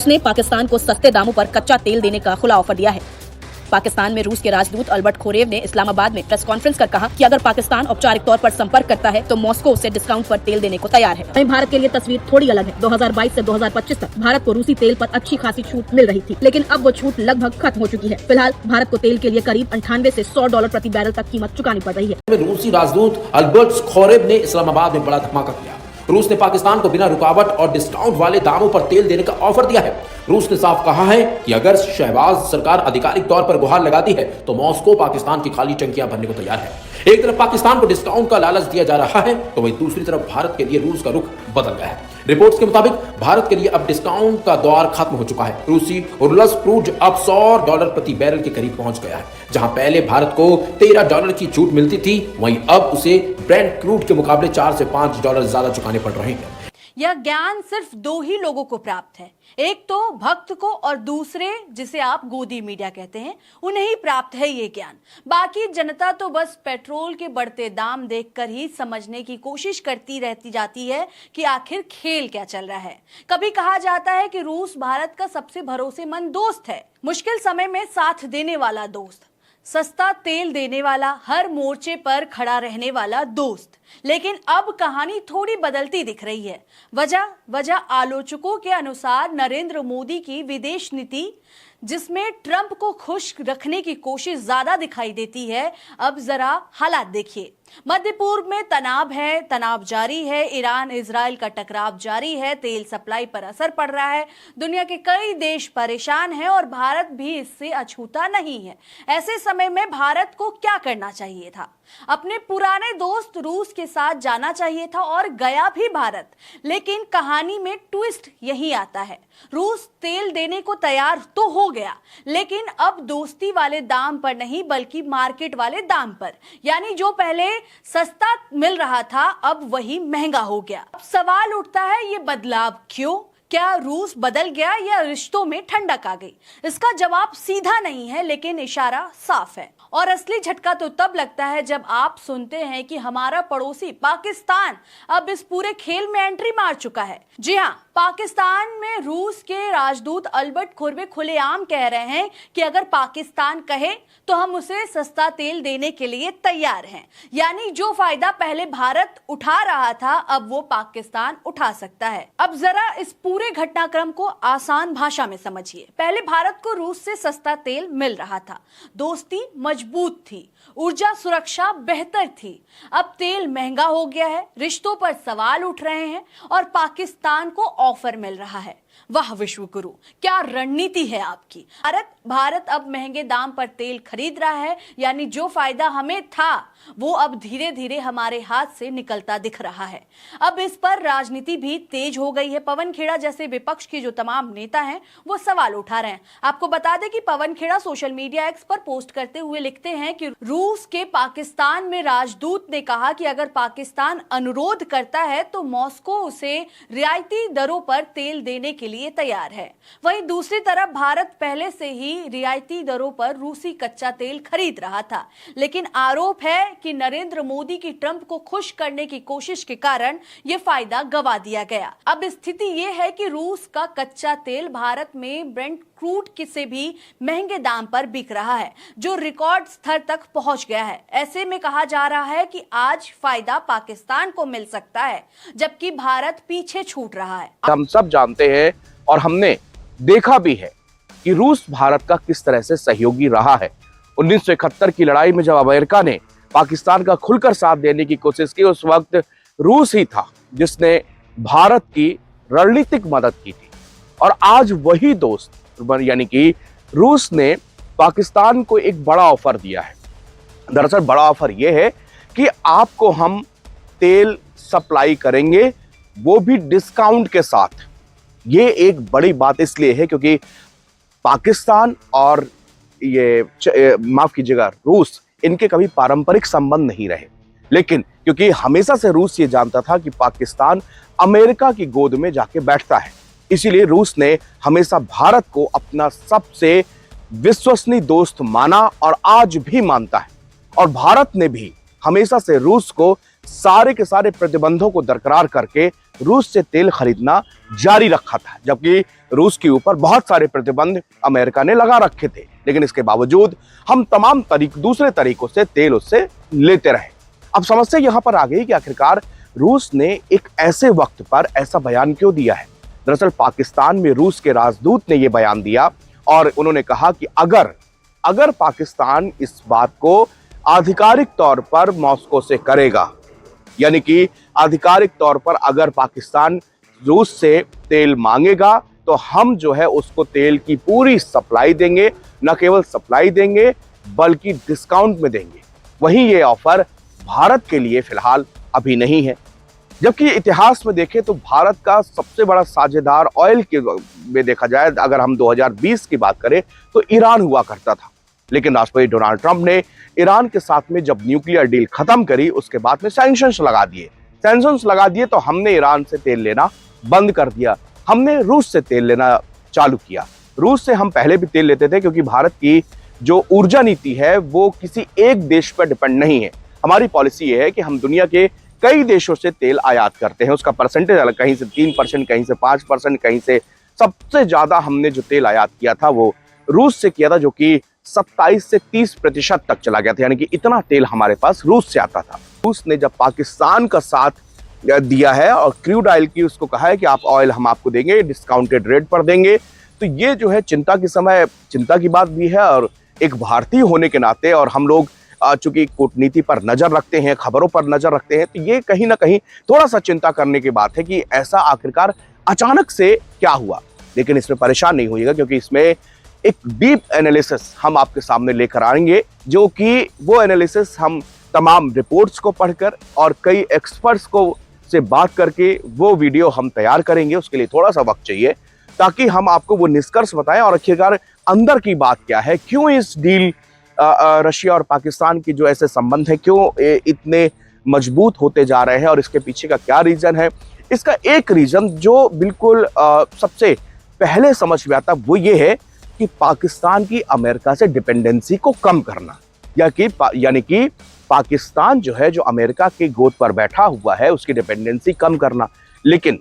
उसने पाकिस्तान को सस्ते दामों पर कच्चा तेल देने का खुला ऑफर दिया है। पाकिस्तान में रूस के राजदूत अल्बर्ट खोरेव ने इस्लामाबाद में प्रेस कॉन्फ्रेंस कर कहा कि अगर पाकिस्तान औपचारिक तौर पर संपर्क करता है तो मॉस्को उसे डिस्काउंट पर तेल देने को तैयार है। वहीं भारत के लिए तस्वीर थोड़ी अलग है। 2022 से 2025 तक भारत को रूसी तेल पर अच्छी खासी छूट मिल रही थी, लेकिन अब वो छूट लगभग खत्म हो चुकी है। फिलहाल भारत को तेल के लिए करीब 98 से $100 प्रति बैरल तक कीमत चुकानी पड़ रही है। रूसी राजदूत अल्बर्ट खोरेव ने इस्लामाबाद में बड़ा धमाका किया। रूस ने पाकिस्तान को बिना रुकावट और डिस्काउंट वाले दामों पर तेल देने का ऑफर दिया है। रूस ने साफ कहा है कि अगर शहबाज सरकार आधिकारिक तौर पर गुहार लगाती है तो मॉस्को पाकिस्तान की खाली टंकियां भरने को तैयार है। एक तरफ पाकिस्तान को डिस्काउंट का लालच दिया जा रहा है तो वहीं दूसरी तरफ भारत के लिए रूस का रुख बदल गया है। रिपोर्ट्स के मुताबिक भारत के लिए अब डिस्काउंट का दौर खत्म हो चुका है। रूसी उर्लस क्रूड अब $100 प्रति बैरल के करीब पहुंच गया है। जहां पहले भारत को $13 की छूट मिलती थी, वहीं अब उसे ब्रेंट क्रूड के मुकाबले $4 से $5 ज्यादा चुकाने पड़ रहे हैं। यह ज्ञान सिर्फ दो ही लोगों को प्राप्त है, एक तो भक्त को और दूसरे जिसे आप गोदी मीडिया कहते हैं उन्हें ही प्राप्त है ये ज्ञान। बाकी जनता तो बस पेट्रोल के बढ़ते दाम देखकर ही समझने की कोशिश करती रहती जाती है कि आखिर खेल क्या चल रहा है। कभी कहा जाता है कि रूस भारत का सबसे भरोसेमंद दोस्त है, मुश्किल समय में साथ देने वाला दोस्त, सस्ता तेल देने वाला, हर मोर्चे पर खड़ा रहने वाला दोस्त। लेकिन अब कहानी थोड़ी बदलती दिख रही है। वजह आलोचकों के अनुसार नरेंद्र मोदी की विदेश नीति, जिसमें ट्रंप को खुश रखने की कोशिश ज्यादा दिखाई देती है। अब जरा हालात देखिए। मध्य पूर्व में तनाव है, तनाव जारी है। ईरान इजराइल का टकराव जारी है, तेल सप्लाई पर असर पड़ रहा है। दुनिया के कई देश परेशान हैं और भारत भी इससे अछूता नहीं है। ऐसे समय में भारत को क्या करना चाहिए था? अपने पुराने दोस्त रूस के साथ जाना चाहिए था और गया भी भारत। लेकिन कहानी में ट्विस्ट यही आता है। रूस तेल देने को तैयार तो हो गया, लेकिन अब दोस्ती वाले दाम पर नहीं बल्कि मार्केट वाले दाम पर। यानी जो पहले सस्ता मिल रहा था अब वही महंगा हो गया। अब सवाल उठता है, ये बदलाव क्यों? क्या रूस बदल गया या रिश्तों में ठंडक आ गई? इसका जवाब सीधा नहीं है, लेकिन इशारा साफ है। और असली झटका तो तब लगता है जब आप सुनते हैं कि हमारा पड़ोसी पाकिस्तान अब इस पूरे खेल में एंट्री मार चुका है। जी हाँ, पाकिस्तान में रूस के राजदूत अल्बर्ट खोरेव खुलेआम कह रहे हैं कि अगर पाकिस्तान कहे तो हम उसे सस्ता तेल देने के लिए तैयार हैं। यानी जो फायदा पहले भारत उठा रहा था अब वो पाकिस्तान उठा सकता है। अब जरा इस पूरे घटनाक्रम को आसान भाषा में समझिए। पहले भारत को रूस से सस्ता तेल मिल रहा था, दोस्ती मजबूत थी, ऊर्जा सुरक्षा बेहतर थी। अब तेल महंगा हो गया है, रिश्तों पर सवाल उठ रहे हैं और पाकिस्तान को ऑफर मिल रहा है। वाह विश्व गुरु, क्या रणनीति है आपकी। भारत अब महंगे दाम पर तेल खरीद रहा है, यानी जो फायदा हमें था वो अब धीरे धीरे हमारे हाथ से निकलता दिख रहा है। अब इस पर राजनीति भी तेज हो गई है। पवन खेड़ा जैसे विपक्ष के जो तमाम नेता हैं वो सवाल उठा रहे हैं। आपको बता दें कि Pawan Khera social media x पर पोस्ट करते हुए लिखते हैं कि रूस के पाकिस्तान में राजदूत ने कहा कि अगर पाकिस्तान अनुरोध करता है तो मॉस्को उसे रियायती दरों पर तेल देने के लिए तैयार है। वहीं दूसरी तरफ भारत पहले से ही रियायती दरों पर रूसी कच्चा तेल खरीद रहा था, लेकिन आरोप है कि नरेंद्र मोदी की ट्रंप को खुश करने की कोशिश के कारण यह फायदा गवा दिया गया। अब स्थिति यह है कि रूस का कच्चा तेल भारत में ब्रेंट क्रूड से भी महंगे दाम पर बिक रहा है, जो रिकॉर्ड स्तर तक पहुंच गया है। ऐसे में कहा जा रहा है कि आज फायदा पाकिस्तान को मिल सकता है, जबकि भारत पीछे छूट रहा है। हम सब जानते हैं और हमने देखा भी है कि रूस भारत का किस तरह से सहयोगी रहा है। 1971 की लड़ाई में जब अमेरिका ने पाकिस्तान का खुलकर साथ देने की कोशिश की, उस वक्त रूस ही था जिसने भारत की रणनीतिक मदद की थी। और आज वही दोस्त यानी कि रूस ने पाकिस्तान को एक बड़ा ऑफर दिया है। दरअसल बड़ा ऑफर यह है कि आपको हम तेल सप्लाई करेंगे, वो भी डिस्काउंट के साथ। ये एक बड़ी बात इसलिए है क्योंकि पाकिस्तान और ये माफ कीजिएगा रूस, इनके कभी पारंपरिक संबंध नहीं रहे, लेकिन क्योंकि हमेशा से रूस ये जानता था कि पाकिस्तान अमेरिका की गोद में जाके बैठता है, इसीलिए रूस ने हमेशा भारत को अपना सबसे विश्वसनीय दोस्त माना और आज भी मानता है। और भारत ने भी हमेशा से रूस को सारे के सारे प्रतिबंधों को दरकिरार करके रूस से तेल खरीदना जारी रखा था, जबकि रूस के ऊपर बहुत सारे प्रतिबंध अमेरिका ने लगा रखे थे। लेकिन इसके बावजूद हम तमाम दूसरे तरीकों से तेल उससे लेते रहे। अब समस्या यहां पर आ गई कि आखिरकार रूस ने एक ऐसे वक्त पर ऐसा बयान क्यों दिया है। दरअसल पाकिस्तान में रूस के राजदूत ने यह बयान दिया और उन्होंने कहा कि अगर पाकिस्तान इस बात को आधिकारिक तौर पर मॉस्को से करेगा, यानी कि आधिकारिक तौर पर अगर पाकिस्तान रूस से तेल मांगेगा तो हम जो है उसको तेल की पूरी सप्लाई देंगे, न केवल सप्लाई देंगे बल्कि डिस्काउंट में देंगे। वहीं ये ऑफर भारत के लिए फिलहाल अभी नहीं है, जबकि इतिहास में देखें तो भारत का सबसे बड़ा साझेदार ऑयल के में देखा जाए, अगर हम 2020 की बात करें तो ईरान हुआ करता था। लेकिन राष्ट्रपति डोनाल्ड ट्रंप ने ईरान के साथ में जब न्यूक्लियर डील खत्म करी, उसके बाद में सैंक्शंस लगा दिए तो हमने ईरान से तेल लेना बंद कर दिया। हमने रूस से तेल लेना चालू किया। रूस से हम पहले भी तेल लेते थे, क्योंकि भारत की जो ऊर्जा नीति है वो किसी एक देश पर डिपेंड नहीं है। हमारी पॉलिसी ये है कि हम दुनिया के कई देशों से तेल आयात करते हैं। उसका परसेंटेज अलग, कहीं से 3%, कहीं से 5%, कहीं से सबसे ज्यादा हमने जो तेल आयात किया था वो रूस से किया था, जो कि 27 से 30% तक चला गया था। यानी कि इतना तेल हमारे पास रूस से आता था। रूस ने जब पाकिस्तान का साथ दिया है और क्रूड ऑयल की उसको कहा है कि आप ऑयल हम आपको देंगे, डिस्काउंटेड रेट पर देंगे, तो ये जो है चिंता की बात भी है। और एक भारतीय होने के नाते और हम लोग चूंकि कूटनीति पर नजर रखते हैं, खबरों पर नजर रखते हैं, तो ये कहीं ना कहीं थोड़ा सा चिंता करने की बात है कि ऐसा आखिरकार अचानक से क्या हुआ। लेकिन इसमें परेशान नहीं होइएगा, क्योंकि इसमें एक डीप एनालिसिस हम आपके सामने लेकर आएंगे, जो कि वो एनालिसिस हम तमाम रिपोर्ट्स को पढ़कर और कई एक्सपर्ट्स को से बात करके वो वीडियो हम तैयार करेंगे। उसके लिए थोड़ा सा वक्त चाहिए ताकि हम आपको वो निष्कर्ष बताएं और आखिरकार अंदर की बात क्या है, क्यों इस डील रशिया और पाकिस्तान की जो ऐसे संबंध है क्यों इतने मजबूत होते जा रहे हैं और इसके पीछे का क्या रीजन है। इसका एक रीजन जो बिल्कुल सबसे पहले समझ में आता वो ये है कि पाकिस्तान की अमेरिका से डिपेंडेंसी को कम करना, यानी कि पाकिस्तान जो है जो अमेरिका के गोद पर बैठा हुआ है उसकी डिपेंडेंसी कम करना। लेकिन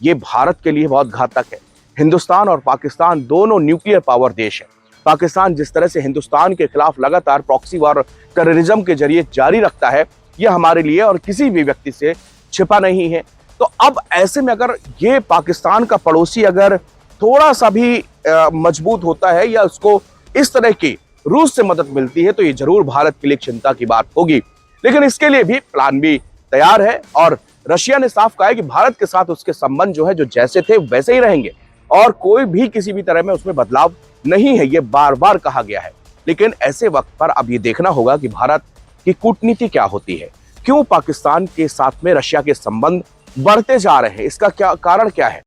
ये भारत के लिए बहुत घातक है। हिंदुस्तान और पाकिस्तान दोनों न्यूक्लियर पावर देश है। पाकिस्तान जिस तरह से हिंदुस्तान के खिलाफ लगातार प्रॉक्सी वॉर टेररिज्म के जरिए जारी रखता है, यह हमारे लिए और किसी भी व्यक्ति से छिपा नहीं है। तो अब ऐसे में अगर ये पाकिस्तान का पड़ोसी अगर थोड़ा सा भी मजबूत होता है या उसको इस तरह की रूस से मदद मिलती है, तो ये जरूर भारत के लिए चिंता की बात होगी। लेकिन इसके लिए भी प्लान बी तैयार है और रशिया ने साफ कहा है कि भारत के साथ उसके संबंध जो है जो जैसे थे वैसे ही रहेंगे और कोई भी किसी भी तरह में उसमें बदलाव नहीं है, ये बार बार कहा गया है। लेकिन ऐसे वक्त पर अब ये देखना होगा कि भारत की कूटनीति क्या होती है, क्यों पाकिस्तान के साथ में रशिया के संबंध बढ़ते जा रहे हैं, इसका क्या कारण क्या है।